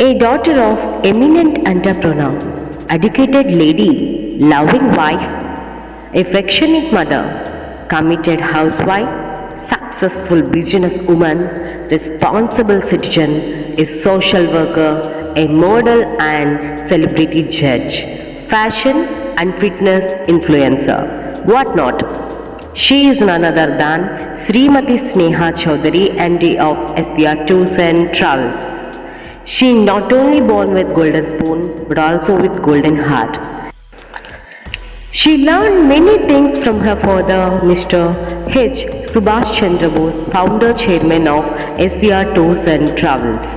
A daughter of eminent entrepreneur, educated lady, loving wife, affectionate mother, committed housewife, successful businesswoman, responsible citizen, a social worker, a model and celebrity judge, fashion and fitness influencer, what not. She is none other than Srimati Sneha Chaudhary, MD of SPR Tours and Travels. She not only born with golden spoon but also with golden heart. She learned many things from her father, Mr. H. Subhash Chandra Bose, founder chairman of SPR Tours and Travels.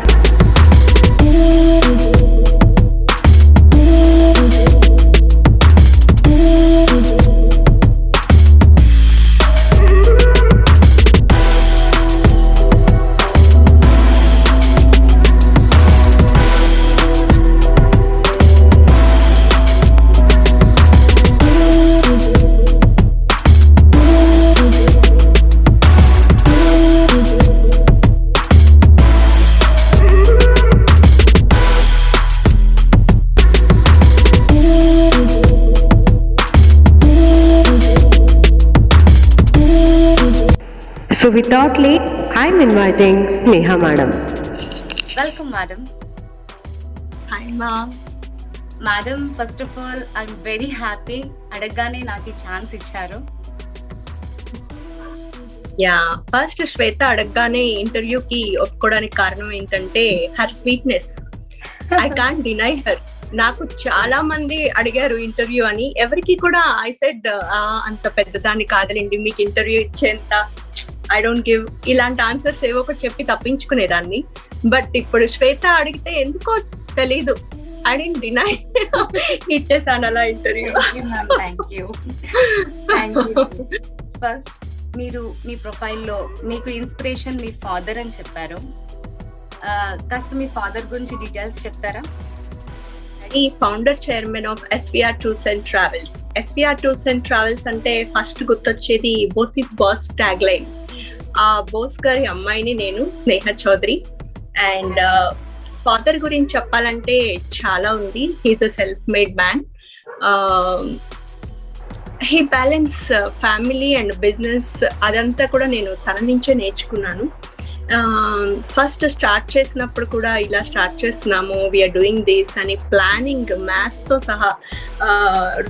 So without late, I'm inviting Sneha madam. Welcome, madam. Hi, ma'am. Madam, first of all, I'm very happy. అడగగానే నాకు ఈ chance ఇచ్చారు. First శ్వేత అడగగానే ఇంటర్వ్యూకి ఒప్పుకోవడానికి కారణం ఏంటంటే her sweetness. I can't deny her. నాకు చాలా మంది అడిగారు ఇంటర్వ్యూ అని, ఎవరికి కూడా ఐ సెడ్ అంత పెద్దదాన్ని కాదులేండి, మీకు ఇంటర్వ్యూ ఇచ్చేంత ఐ డోంట్ గివ్, ఇలాంటి ఆన్సర్స్ ఏవో ఒకటి చెప్పి తప్పించుకునేదాన్ని. బట్ ఇప్పుడు శ్వేత అడిగితే ఎందుకో తెలీదు, ఐ డోంట్ డినై, ఇచ్చేసాను అలా ఇంటర్వ్యూ. ఫస్ట్ మీరు మీ ప్రొఫైల్లో మీకు ఇన్స్పిరేషన్ మీ ఫాదర్ అని చెప్పారు. కాస్త మీ ఫాదర్ గురించి డీటెయిల్స్ చెప్తారా? Founder chairman of SVR tours and travels. SVR tours and travels అంటే ఫస్ట్ గుర్తొచ్చేది Bose is boss tag line. ఆ బోస్ గారి అమ్మాయిని నేను, స్నేహ చౌదరి. అండ్ ఫాదర్ గురించి చెప్పాలంటే చాలా ఉంది. He is a self made man. He balance family and business, అదంతా కూడా నేను తన నుంచే నేర్చుకున్నాను. ఫస్ట్ స్టార్ట్ చేసినప్పుడు కూడా ఇలా స్టార్ట్ చేస్తున్నాము, వీఆర్ డూయింగ్ దిస్ అని ప్లానింగ్, మ్యాథ్స్ తో సహా,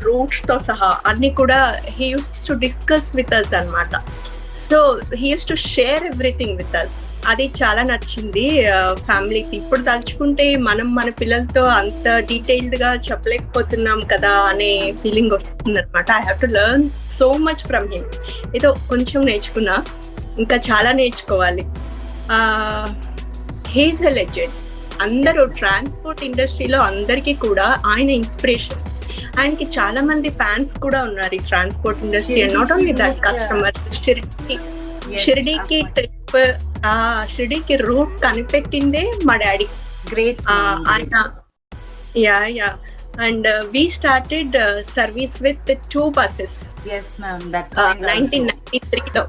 రూట్స్ తో సహా అన్ని కూడా he use to discuss with us అనమాట. So he use to share everything with us. అది చాలా నచ్చింది ఫ్యామిలీకి. ఇప్పుడు తలుచుకుంటే మనం మన పిల్లలతో అంత డీటెయిల్డ్ గా చెప్పలేకపోతున్నాం కదా అనే ఫీలింగ్ వస్తుంది అనమాట. I have to learn so much from him. ఏదో కొంచెం నేర్చుకున్నా, ఇంకా చాలా నేర్చుకోవాలి. He's a legend. అందరూ ట్రాన్స్పోర్ట్ ఇండస్ట్రీలో అందరికీ కూడా ఆయన ఇన్స్పిరేషన్. ఆయనకి చాలా మంది ఫ్యాన్స్ కూడా ఉన్నారు ఈ transport industry. And not only that, customer షిరిడీకి ట్రిప్, షిరిడీకి రూట్ కనిపెట్టిందే మా డాడీ. గ్రేట్. ఆయన and we started service with 2 buses. Yes ma'am, that 1993 lo.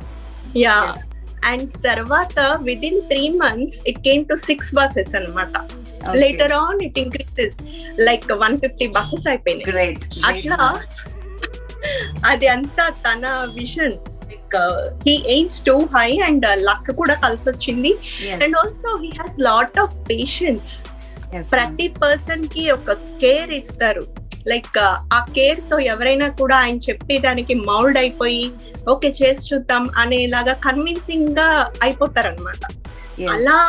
And tarvata within 3 months it came to 6 buses anamata. Later on it increases like 150 buses అయిపోయినాయి. Great. అట్లా అది అంతా తన vision. He aims too high and luck కూడా కలిసి వచ్చింది. And also he has lot of patience. ప్రతి person కి ఒక కేర్ ఇస్తారు. లైక్ ఆ కేర్ తో ఎవరైనా కూడా ఆయన చెప్పేదానికి మౌల్డ్ అయిపోయి ఓకే చేసి చూద్దాం అనేలాగా కన్విన్సింగ్ గా అయిపోతారనమాట. అలా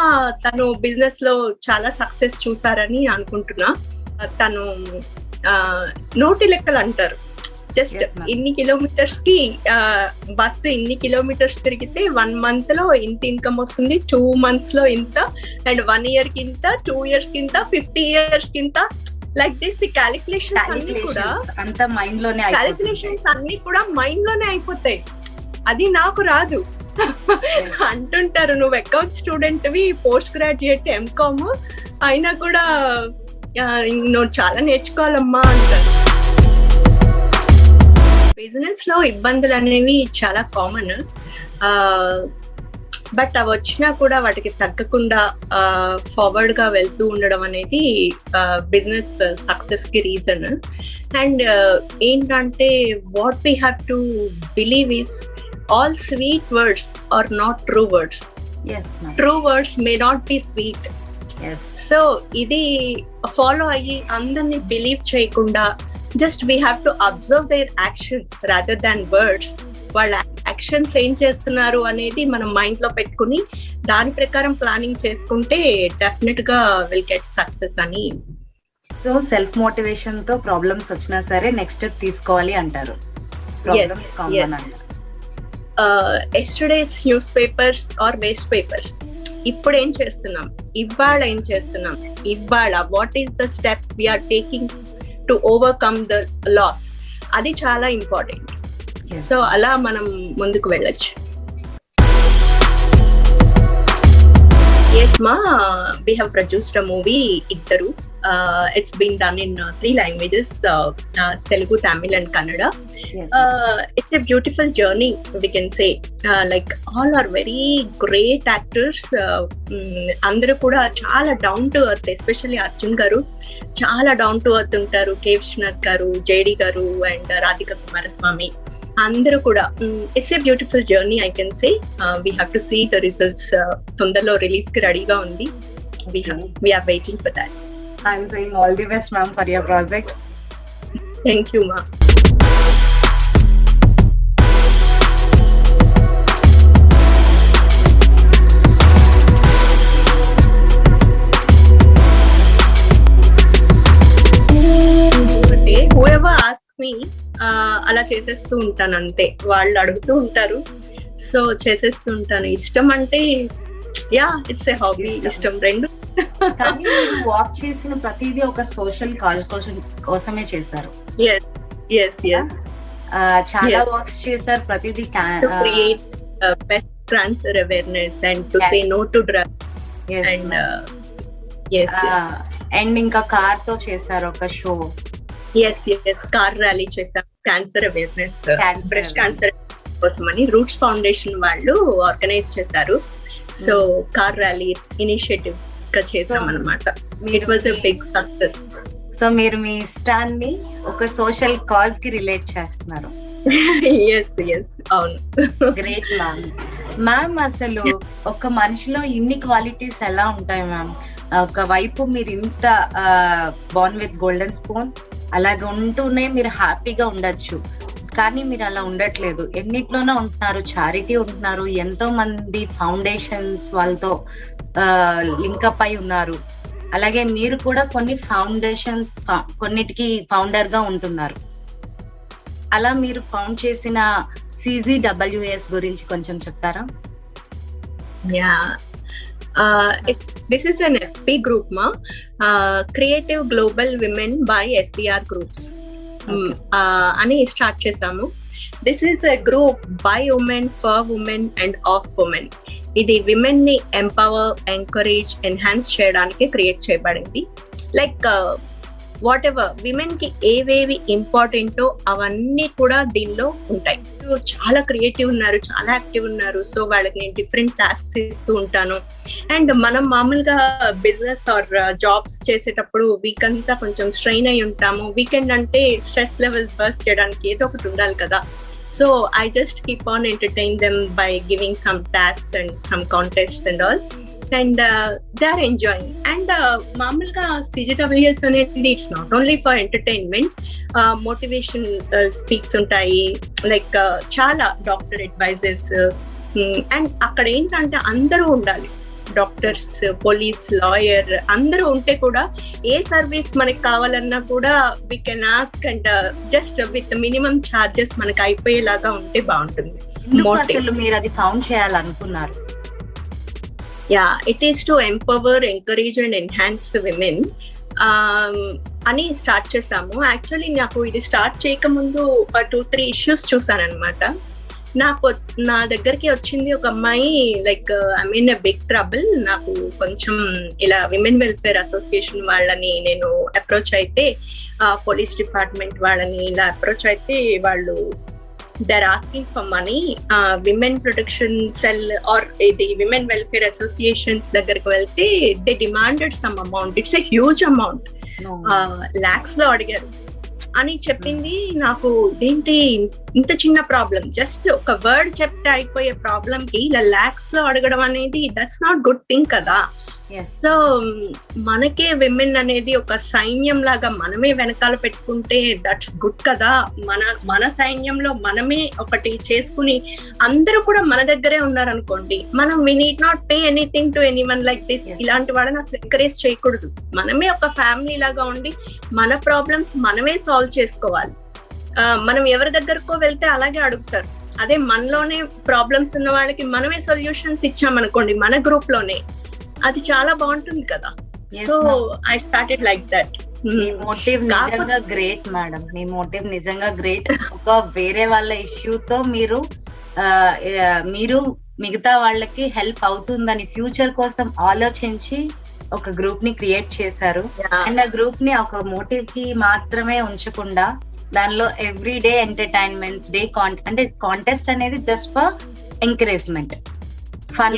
తను బిజినెస్ లో చాలా సక్సెస్ చూసారని అనుకుంటున్నా. తను నోటి లెక్కలు అంటారు. జస్ట్ ఇన్ని కిలోమీటర్స్ కి బస్సు ఇన్ని కిలోమీటర్స్ తిరిగితే 1 month లో ఇంత ఇన్కమ్ వస్తుంది, 2 months లో ఇంత, అండ్ 1 year కి ఇంత, 2 years కి ఇంత, 50 years కి ఇంత, లైక్ దిస్. క్యాలిక్యులేషన్స్ అన్ని కూడా మైండ్ లోనే అయిపోతాయి. అది నాకు రాదు. అంటుంటారు నువ్వు account student we, post graduate MCom అయినా కూడా నువ్వు చాలా నేర్చుకోవాలమ్మా అంటారు. బిజినెస్ లో ఇబ్బందులు అనేవి చాలా కామన్. బట్ అవి వచ్చినా కూడా వాటికి తగ్గకుండా ఫార్వర్డ్ గా వెళ్తూ ఉండడం అనేది బిజినెస్ సక్సెస్ కి రీజన్. అండ్ ఏంటంటే what we have to believe is all sweet words are not true words. True words may not be sweet. So ఇది ఫాలో అయ్యి అందరినీ బిలీవ్ చేయకుండా just we have to observe their actions rather than words. వాళ్ళ actions ఏం చేస్తున్నారు అనేది మనం mind లో పెట్టుకుని దాని ప్రకారం ప్లానింగ్ చేసుకుంటే డెఫినెట్ గా విల్ గెట్ సక్సెస్ అని. సో సెల్ఫ్ మోటివేషన్ తో ప్రాబ్లమ్స్ వచ్చినా సరే నెక్స్ట్ స్టెప్ తీసుకోవాలి అంటారు. ప్రాబ్లమ్స్ కామన్ అంటారు. Yesterday's news papers are waste papers. ఇప్పుడు ఏం చేస్తున్నాం, ఇవాళ ఏం చేస్తున్నాం, ఇవాళ what is the step we are taking to overcome the loss, అది చాలా ఇంపార్టెంట్. సో అలా మనం ముందుకు వెళ్ళొచ్చు. Yes, ma, we have produced a movie, Iddaru. It's been done in 3 languages, Telugu, Tamil and Kannada. Yes. It's a beautiful journey, we can say. Like all are very great actors. Andaru kuda chaala down to earth, especially Arjun garu chaala down to earth untaru. K. Vishnath garu, JD garu and Radhika Kumaraswamy. అందరూ కూడా it's a beautiful journey I can say. We have to see the results. తొందరలో release కి రెడీగా ఉంది. We are waiting for that. I'm saying all the best, ma'am, for your project. Thank you, ma. Whoever asks me, అలా చేసేస్తూ ఉంటాను అంతే. వాళ్ళు అడుగుతూ ఉంటారు, సో చేసేస్తూ ఉంటాను. ఇష్టం అంటే యా ఇట్స్ ఏ హాబీ, ఇష్టం రెండు. కానీ మీరు వాక్ చేసిన ప్రతిదీ ఒక సోషల్ కాజ్ కోసమే చేశారు. చాలా వర్క్స్ చేశారు, ప్రతిదీ create best cancer awareness and to say no to drugs and ఇంకా కార్ తో చేశారు ఒక షో. కార్ ర్యాలీ చేశాం క్యాన్సర్ అవేర్నెస్, బ్రెస్ట్ క్యాన్సర్ కోసం అని రూట్స్ ఫౌండేషన్ వాళ్ళు ఆర్గనైజ్ చేశారు. సో కార్ ర్యాలీ ఇనిషియేటివ్ గా చేసాం అన్నమాట. It was a big success. So మీరు మీ ఇష్టాన్ని ఒక సోషల్ కాజ్ కి రిలేట్ చేస్తున్నారు. అవును. Great ma'am. మ్యామ్ అసలు ఒక మనిషిలో ఇన్ని క్వాలిటీస్ ఎలా ఉంటాయి మ్యామ్? ఒక వైపు మీరు ఇంత బోర్న్ విత్ గోల్డెన్ స్పూన్ అలాగే ఉంటూనే మీరు హ్యాపీగా ఉండొచ్చు, కానీ మీరు అలా ఉండట్లేదు. ఎన్నిట్లోనే ఉంటున్నారు, చారిటీ ఉంటున్నారు, ఎంతో మంది ఫౌండేషన్స్ వాళ్ళతో లింకప్ అయి ఉన్నారు. అలాగే మీరు కూడా కొన్ని ఫౌండేషన్స్ కొన్నిటికి ఫౌండర్ గా ఉంటున్నారు. అలా మీరు ఫౌండ్ చేసిన CGWS గురించి కొంచెం చెప్తారా? This is an FP group, ma. Creative Global Women by SBR Groups. అని స్టార్ట్ చేసాము. This is a group by women, for women and of women. ఇది విమెన్ ని ఎంపవర్, ఎంకరేజ్, ఎన్హాన్స్ చేయడానికి క్రియేట్ చేయబడింది. లైక్ వాట్ ఎవర్ విమెన్ కి ఏవేవి ఇంపార్టెంటో అవన్నీ కూడా దీనిలో ఉంటాయి. చాలా క్రియేటివ్ ఉన్నారు, చాలా యాక్టివ్ ఉన్నారు. సో వాళ్ళకి నేను డిఫరెంట్ టాస్క్స్ ఇస్తూ ఉంటాను. అండ్ మనం మామూలుగా బిజినెస్ ఆర్ జాబ్స్ చేసేటప్పుడు వీక్ అంతా కొంచెం స్ట్రెయిన్ అయి ఉంటాము. వీకెండ్ అంటే స్ట్రెస్ లెవెల్స్ బర్స్ట్ చేయడానికి ఏదో ఒకటి ఉండాలి కదా. So I just keep on entertain them by giving some tasks and some contests and all. And they are enjoying. And మామూలుగా CGWS అనేది it's not only for entertainment. Motivation speaks ఉంటాయి, like చాలా doctor advises. And అక్కడ ఏంటంటే అందరూ ఉండాలి, doctors, police, lawyer అందరూ ఉంటే కూడా ఏ సర్వీస్ మనకి కావాలన్నా కూడా we can ask and just with minimum charges మనకి అయిపోయేలాగా ఉంటే బాగుంటుంది. అసలు మీరు అది ఫౌండ్ చేయాలనుకున్నారు? It is to empower, encourage and enhance the women అని స్టార్ట్ చేసాము. యాక్చువల్లీ నాకు ఇది స్టార్ట్ చేయకముందు 2-3 ఇష్యూస్ చూసాను అనమాట. నా దగ్గరికి వచ్చింది ఒక అమ్మాయి, like I mean a big trouble. నాకు కొంచెం ఇలా విమెన్ వెల్ఫేర్ అసోసియేషన్ వాళ్ళని నేను అప్రోచ్ అయితే, పోలీస్ డిపార్ట్మెంట్ వాళ్ళని ఇలా అప్రోచ్ అయితే వాళ్ళు they're asking for money. Women protection cell or the women welfare associations దగ్గరికి వెళ్తే they demanded some amount. It's a huge amount. lakhs లో అడిగారు అని చెప్పింది. నాకు ఏంటి ఇంత చిన్న ప్రాబ్లం, జస్ట్ ఒక వర్డ్ చెప్తే అయిపోయే ప్రాబ్లం కి ఇలా lakhs లో అడగడం అనేది దట్స్ నాట్ గుడ్ థింగ్ కదా. సో మనకే విమెన్ అనేది ఒక సైన్యం లాగా మనమే వెనకాల పెట్టుకుంటే దట్స్ గుడ్ కదా. మన సైన్యంలో మనమే ఒకటి చేసుకుని అందరూ కూడా మన దగ్గరే ఉన్నారనుకోండి, మనం we need not pay anything to anyone like this. ఇలాంటి వాళ్ళని అసలు ఎంకరేజ్ చేయకూడదు. మనమే ఒక ఫ్యామిలీ లాగా ఉండి మన ప్రాబ్లమ్స్ మనమే సాల్వ్ చేసుకోవాలి. మనం ఎవరి దగ్గరకో వెళ్తే అలాగే అడుగుతారు. అదే మనలోనే ప్రాబ్లమ్స్ ఉన్న వాళ్ళకి మనమే సొల్యూషన్స్ ఇచ్చామనుకోండి మన గ్రూప్ లోనే, అది చాలా బాగుంటుంది కదా. So I started like that. మీ మోటివ్ నిజంగా గ్రేట్ మేడం, మీ మోటివ్ నిజంగా గ్రేట్. ఒక వేరే వాళ్ళ ఇష్యూతో మీరు మిగతా వాళ్ళకి హెల్ప్ అవుతుందని ఫ్యూచర్ కోసం ఆలోచించి ఒక గ్రూప్ ని క్రియేట్ చేశారు. అండ్ ఆ గ్రూప్ ని ఒక మోటివ్ కి మాత్రమే ఉంచకుండా దానిలో ఎవ్రీ డే ఎంటర్టైన్మెంట్స్ డే అంటే కాంటెస్ట్ అనేది just for encouragement, fun,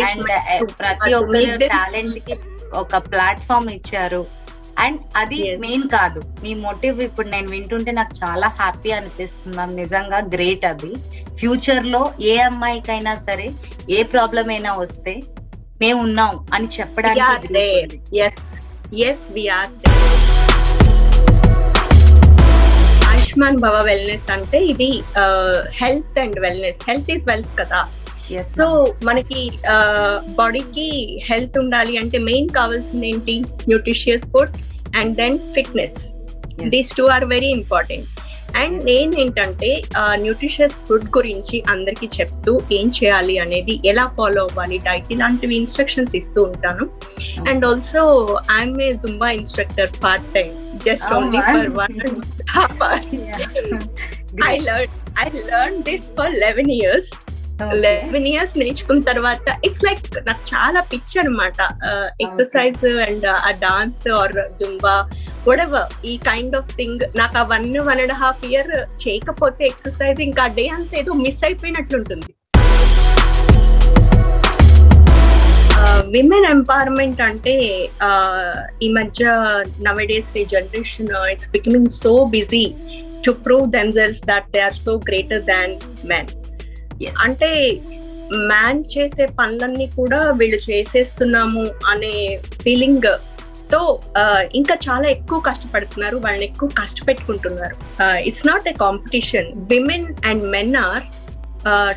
and ప్రతి ఒక్కరి టాలెంట్ కి ఒక ప్లాట్ఫామ్ ఇచ్చారు. అండ్ అది మెయిన్ కాదు, మీ మోటివ్ ఇప్పుడు నేను వింటుంటే నాకు చాలా హ్యాపీ అనిపిస్తుంది మ్యామ్. నిజంగా గ్రేట్. అది ఫ్యూచర్ లో ఏ అమ్మాయికైనా సరే ఏ ప్రాబ్లం అయినా వస్తే మేము ఉన్నాం అని చెప్పడానికి. ఆయుష్మాన్ భవ వెల్నెస్ అంటే ఇది health and wellness. Health is wealth కదా. సో మనకి బాడీకి హెల్త్ ఉండాలి అంటే మెయిన్ కావాల్సింది ఏంటి? Nutritious food and then fitness. These two are very important. And నేనేంటంటే న్యూట్రిషియస్ ఫుడ్ గురించి అందరికి చెప్తూ ఏం చేయాలి అనేది, ఎలా ఫాలో అవ్వాలి డైట్, ఇలాంటివి ఇన్స్ట్రక్షన్స్ ఇస్తూ ఉంటాను. And also I'm a Zumba instructor part time, just only for 1.5 hours. I learned this for 11 years. 11 years నేర్చుకున్న తర్వాత ఇట్స్ లైక్ నాకు చాలా పిచ్చి అనమాట. ఎక్సర్సైజ్ అండ్ ఆ డాన్స్ ఆర్ జుంబా whatever, ఈ కైండ్ ఆఫ్ థింగ్. నాకు ఆ 1.5 year చేయకపోతే ఎక్సర్సైజ్ ఇంకా డే అంతా ఏదో మిస్ అయిపోయినట్లుంటుంది. విమెన్ ఎంపవర్మెంట్ అంటే ఈ మధ్య నవడేస్ ఈ generation it's becoming so busy to prove themselves that they are so greater than men. అంటే మ్యాన్ చేసే పనులన్నీ కూడా వీళ్ళు చేసేస్తున్నాము అనే ఫీలింగ్ తో ఇంకా చాలా ఎక్కువ కష్టపడుతున్నారు, వాళ్ళని ఎక్కువ కష్టపెట్టుకుంటున్నారు. It's not a competition. Women and men are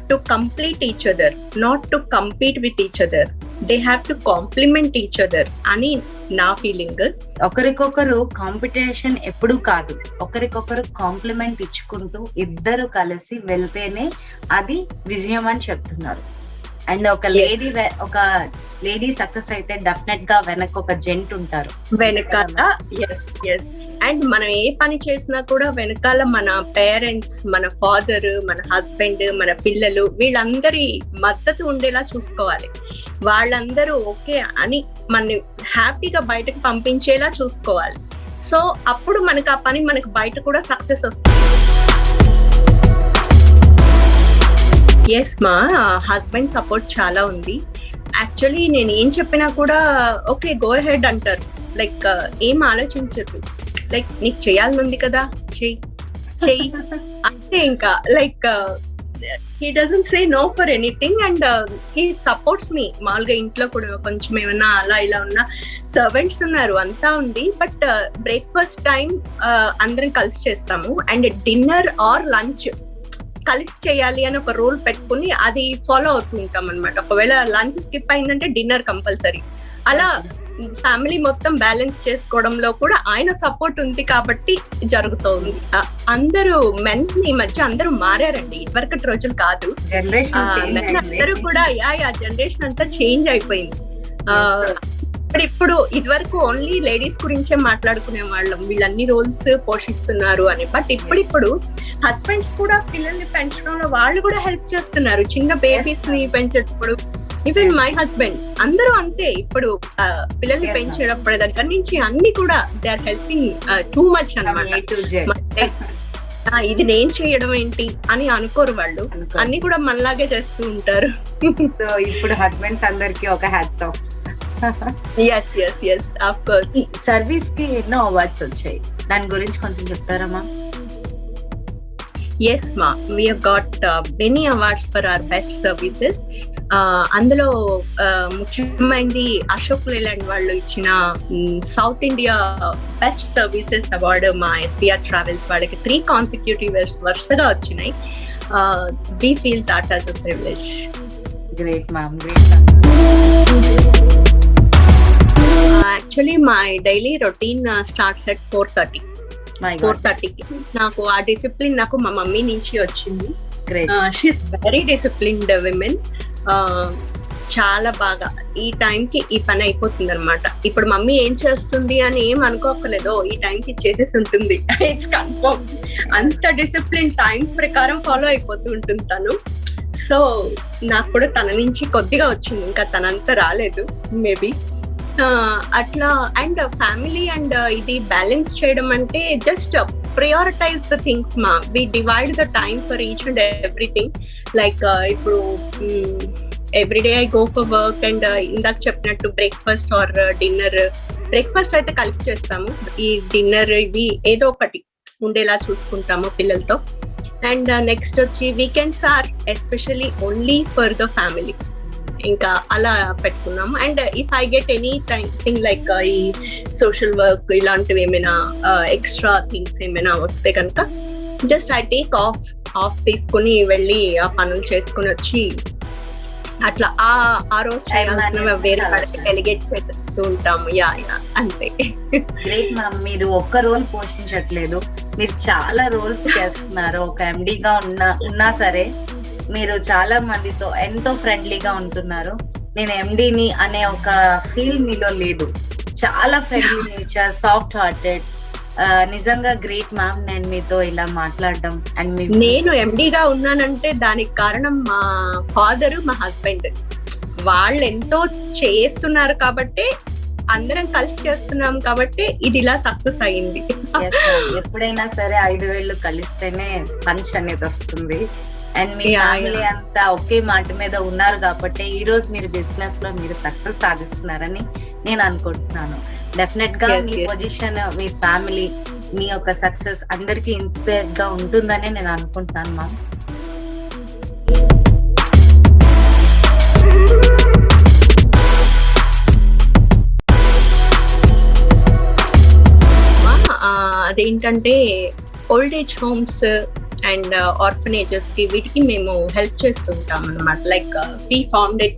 to complete each other, not to compete with each other. They have to complement each other అని నా ఫీలింగ్. ఒకరికొకరు కాంపిటీషన్ ఎప్పుడు కాదు, ఒకరికొకరు కాంప్లిమెంట్ ఇచ్చుకుంటూ ఇద్దరు కలిసి వెళ్తేనే అది విజయం అని చెప్తున్నారు. అండ్ ఒక లేడీ సక్సెస్ అయితే డెఫినెట్ గా వెనక ఒక జెంట్ ఉంటారు వెనకాల. అండ్ మనం ఏ పని చేసినా కూడా వెనకాల మన పేరెంట్స్, మన ఫాదర్, మన హస్బెండ్, మన పిల్లలు, వీళ్ళందరి మద్దతు ఉండేలా చూసుకోవాలి. వాళ్ళందరూ ఓకే అని మనని హ్యాపీగా బయటకు పంపించేలా చూసుకోవాలి. సో అప్పుడు మనకు ఆ పని మనకు బయట కూడా సక్సెస్ వస్తుంది. ఎస్, మా హస్బెండ్ సపోర్ట్ చాలా ఉంది. యాక్చువల్లీ నేను ఏం చెప్పినా కూడా ఓకే గో హెడ్ అంటారు. లైక్ ఏం ఆలోచించరు. లైక్ నీకు చేయాలనుంది కదా చెయ్యి అంతే. ఇంకా like he doesn't say no for anything and he supports me. మామూలుగా ఇంట్లో కూడా కొంచెం ఏమన్నా అలా ఇలా ఉన్నా, సర్వెంట్స్ ఉన్నారు అంతా ఉంది, బట్ బ్రేక్ఫాస్ట్ టైం అందరం కలిసి చేస్తాము. అండ్ డిన్నర్ ఆర్ లంచ్ కలిసి చేయాలి అని ఒక రూల్ పెట్టుకుని అది ఫాలో అవుతూ ఉంటాం అనమాట. ఒకవేళ లంచ్ స్కిప్ అయిందంటే డిన్నర్ కంపల్సరీ. అలా ఫ్యామిలీ మొత్తం బ్యాలెన్స్ చేసుకోవడంలో కూడా ఆయన సపోర్ట్ ఉంది కాబట్టి జరుగుతుంది. అందరూ మెన్ ఈ మధ్య అందరూ మారారండి, ఇదివరకటి రోజులు కాదు. మెన్ అందరూ కూడా జనరేషన్ అంతా చేంజ్ అయిపోయింది. ఇప్పుడు ఇదివరకు ఓన్లీ లేడీస్ గురించే మాట్లాడుకునే వాళ్ళం, వీళ్ళన్ని రోల్స్ పోషిస్తున్నారు అని. బట్ ఇప్పుడు హస్బెండ్స్ కూడా పిల్లల్ని పెంచడంలో వాళ్ళు కూడా హెల్ప్ చేస్తున్నారు. చిన్న బేబీస్ ని పెంచేటప్పుడు ఈవెన్ మై హస్బెండ్ అందరూ అంతే. ఇప్పుడు పిల్లల్ని పెంచేటప్పుడు దగ్గర నుంచి అన్ని కూడా they are helping too much అన్నమాట. ఇది నేను చేయడం ఏంటి అని అనుకోరు వాళ్ళు, అనుకోరు. అన్ని కూడా మనలాగే చేస్తూ ఉంటారు. సో ఇప్పుడు హస్బెండ్స్ అందరికి ఒక hats off. Yes yes yes of course. ఈ సర్వీస్ కి ఎన్నో అవార్డ్స్ వచ్చాయి, దాని గురించి కొంచెం చెప్తారమ్మా? Yes ma, we have got many awards for our best services. అందులో ముఖ్యమైనది అశోక్ లేలాండ్ వాళ్ళు ఇచ్చిన south India best services award మా ఎస్బిఆర్ ట్రావెల్స్ వాళ్ళకి 3 కాన్సిక్యూటివ్ ఇయర్స్ వరుసగా వచ్చినాయి. We feel that as a privilege. Great ma'am, great. Actually my daily routine starts at 4:30. My God, 4:30కి నాకు ఆ డిసిప్లిన్ నాకు మా మమ్మీ నుంచి వచ్చింది. Great. She is very disciplined women. చాలా బాగా ఈ టైంకి ఈ పని అయిపోతుంది అనమాట. ఇప్పుడు మమ్మీ ఏం చేస్తుంది అని ఏం అనుకోకలేదు, ఈ టైంకి చేసేసి ఉంటుంది. It's confirm. అంత డిసిప్లిన్ టైం ప్రకారం ఫాలో అయిపోతూ ఉంటుంది తను. సో నాకు కూడా తన నుంచి కొద్దిగా వచ్చింది, ఇంకా తనంతా రాలేదు మేబీ. అట్లా అండ్ ఫ్యామిలీ అండ్ ఇది బ్యాలెన్స్ చేయడం అంటే just prioritize the things ma. We divide the time for each and everything. Like ఇప్పుడు every day I go for work and ఇందాక చెప్పినట్టు బ్రేక్ఫాస్ట్ ఆర్ డిన్నర్. బ్రేక్ఫాస్ట్ అయితే కలిపి చేస్తాము, ఈ డిన్నర్ ఇవి ఏదో ఒకటి ఉండేలా చూసుకుంటాము పిల్లలతో. అండ్ నెక్స్ట్ వచ్చి weekends are especially only for the family, ఇంకా అలా పెట్టుకున్నాము. And if I get any thing like ఈ సోషల్ వర్క్ ఇలాంటివి ఏమైనా ఎక్స్ట్రా థింగ్స్ ఏమైనా వస్తే కనుక జస్ట్ ఐ టేక్ ఆఫ్ తీసుకుని వెళ్ళి ఆ పనులు చేసుకుని వచ్చి అట్లా ఆ రోజు చేయాల్సిన వేరే వాళ్ళకి డెలిగేట్ చేస్తూ ఉంటాము. యా అంతే. గ్రేట్ మ్యామ్, మీరు ఒక్క రోల్ పోషించట్లేదు, మీరు చాలా రోల్స్ చేస్తున్నారు. ఒక ఎండిగా ఉన్నా సరే మీరు చాలా మందితో ఎంతో ఫ్రెండ్లీగా ఉంటున్నారు. నేను ఎండిని అనే ఒక ఫీల్ మీలో లేదు. చాలా ఫ్రెండ్లీ నేచర్, సాఫ్ట్ హార్టెడ్. నిజంగా గ్రేట్ మ్యామ్, నేను మీతో ఇలా మాట్లాడడం. అండ్ నేను ఎండిగా ఉన్నానంటే దానికి కారణం మా ఫాదర్, మా హస్బెండ్. వాళ్ళు ఎంతో చేస్తున్నారు కాబట్టి, అందరం కలిసి చేస్తున్నాం కాబట్టి ఇది ఇలా సక్సెస్ అయింది. ఎప్పుడైనా సరే 5 వేళ్ళు కలిస్తేనే పంచ్ అనేది వస్తుంది. అండ్ మీ ఫ్యామిలీ అంతా ఒకే మాట మీద ఉన్నారు కాబట్టి ఈ రోజు మీరు బిజినెస్ లో మీరు సక్సెస్ సాధిస్తున్నారని నేను అనుకుంటున్నాను. డెఫినెట్ గా మీ పొజిషన్, మీ ఫ్యామిలీ, మీ యొక్క సక్సెస్ అందరికి ఇన్స్పైర్ గా ఉంటుందని నేను అనుకుంటున్నాను మ్యామ్. అదేంటంటే old age homes and orphanages కి వీటికి మేము హెల్ప్ చేస్తుంటాం అనమాట. Like we formed a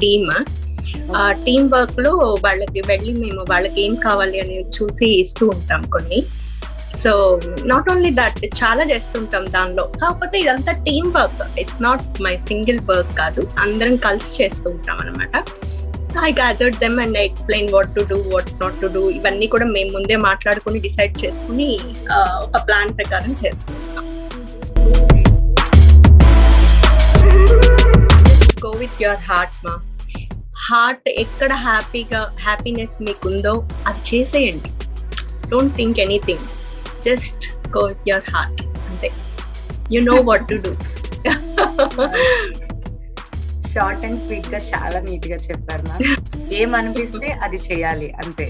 team work లో వాళ్ళకి వెళ్ళి మేము వాళ్ళకి ఏం కావాలి అనేది చూసి ఇస్తూ ఉంటాం కొన్ని. సో నాట్ ఓన్లీ దట్, చాలా చేస్తుంటాం దానిలో. కాకపోతే ఇదంతా team work, it's not my single work కాదు, అందరం కలిసి చేస్తూ ఉంటాం అనమాట. I gathered them and I explained what to do, what not to do. ఇవన్నీ కూడా మేము ముందే మాట్లాడుకుని డిసైడ్ చేసుకుని ఒక ప్లాన్ ప్రకారం చేస్తున్నాం. Go with your heart ma. Heart ఎక్కడ హ్యాపీనెస్ మీకుందో అది చేసేయండి. Don't think anything, just go with your heart. అంతే, you know what to do. Short and sweet గా చాలా నీట్ గా చెప్పారు మ్యామ్. ఏమనిపిస్తే అది చేయాలి, అంతే.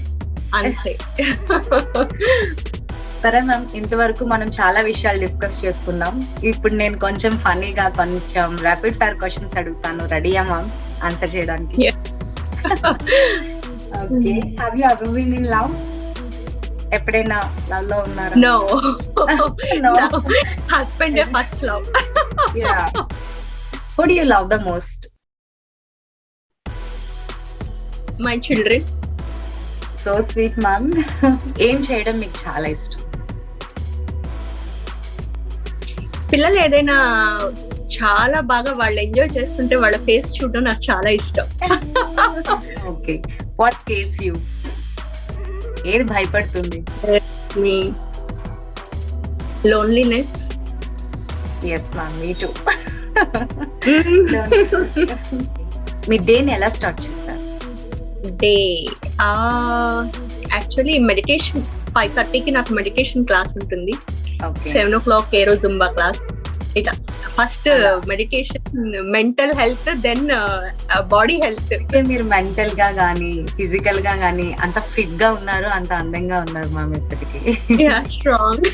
సరే మ్యామ్, ఇంతవరకు మనం చాలా విషయాలు డిస్కస్ చేసుకున్నాం. ఇప్పుడు నేను కొంచెం ఫన్నీగా కొంచెం ర్యాపిడ్ ఫైర్ క్వశ్చన్స్ అడుగుతాను. రెడీయా మ్యామ్ ఆన్సర్ చేయడానికి? Okay. Have you ever been in love? ఎప్పుడైనా లవ్ లో ఉన్నారా? No. Husband first love. Yeah. Who do you love the most? My children. So sweet ma'am. ఏం చేయడం మీకు చాలా ఇష్టం? పిల్లలు ఏదైనా చాలా బాగా వాళ్ళు ఎంజాయ్ చేస్తుంటే వాళ్ళ ఫేస్ చూడడం నాకు చాలా ఇష్టం. ఓకే. What scares you? ఏది భయపడుతుంది? మీ loneliness. Yes ma'am, me too. మీ డేని ఎలా స్టార్ట్ చేస్తారు? డే యాక్చువల్లీ మెడిటేషన్ 5:30కి నాకు మెడిటేషన్ క్లాస్ ఉంటుంది. Okay 7 o'clock aero Zumba class. ఇట్లా ఫస్ట్ అలా. Meditation, mental health, then body health. అయితే మీరు మెంటల్ గా గానీ ఫిజికల్ గా గానీ అంత ఫిట్ గా ఉన్నారు, అంత అందంగా ఉన్నారు మ్యామ్ ఇప్పటికి. స్ట్రాంగ్.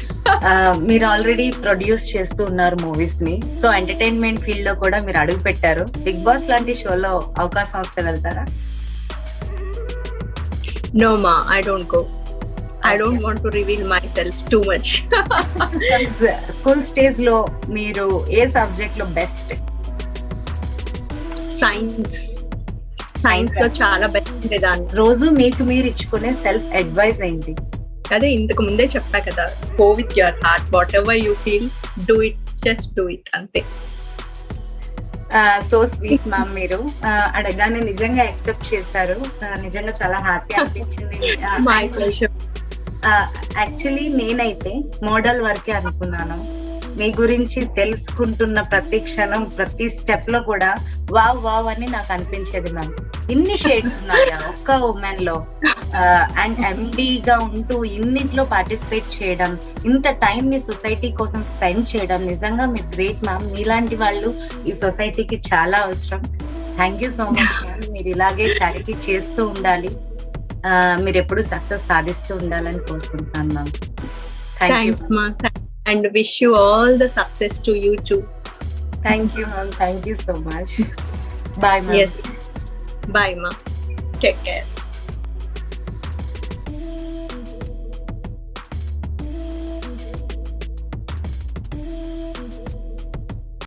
మీరు ఆల్రెడీ ప్రొడ్యూస్ చేస్తూ ఉన్నారు మూవీస్ ని. సో ఎంటర్టైన్మెంట్ ఫీల్డ్ లో కూడా మీరు అడుగు పెట్టారు. బిగ్ బాస్ లాంటి షోలో అవకాశం వస్తే వెళ్తారా? No ma, I don't go. I don't want to reveal myself too much. School stage లో మీరు ఏ సబ్జెక్ట్ లో బెస్ట్? సైన్స్ లో చాలా బెస్ట్ ఉండేదాన్ని. రోజు మీకు మీరు ఇచ్చుకునే సెల్ఫ్ అడ్వైస్ ఏంటి? అదే ఇంతకు ముందే చెప్పా కదా, go with your heart, whatever you feel, do it, just do it, అంతే. So sweet ma'am. మీరు అడగానే నిజంగా యాక్సెప్ట్ చేశారు. నిజంగా చాలా హ్యాపీ అనిపించింది. My pleasure. యాక్చువల్లీ నేనైతే మోడల్ వరకే అనుకున్నాను. మీ గురించి తెలుసుకుంటున్న ప్రతి క్షణం, ప్రతి స్టెప్ లో కూడా వావ్ వావ్ అని నాకు అనిపించేది మ్యామ్. ఇన్ని షేడ్స్ ఉన్నాయా ఒక్క ఉమెన్ లో? అండ్ ఎండీగా ఉంటూ ఇన్నిట్లో పార్టిసిపేట్ చేయడం, ఇంత టైం ని సొసైటీ కోసం స్పెండ్ చేయడం, నిజంగా మీరు గ్రేట్ మ్యామ్. మీలాంటి వాళ్ళు ఈ సొసైటీకి చాలా అవసరం. Thank you so much ma'am. మీరు ఇలాగే చారిటీ చేస్తూ ఉండాలి. మీరు ఎప్పుడు సక్సెస్ సాధిస్తూ ఉండాలని కోరుకుంటున్నాను ma'am. Thank you. Thanks ma. And wish you all the success to you too. Thank you ma'am. Thank you so much. Bye ma'am. Yes. Bye ma. Take care.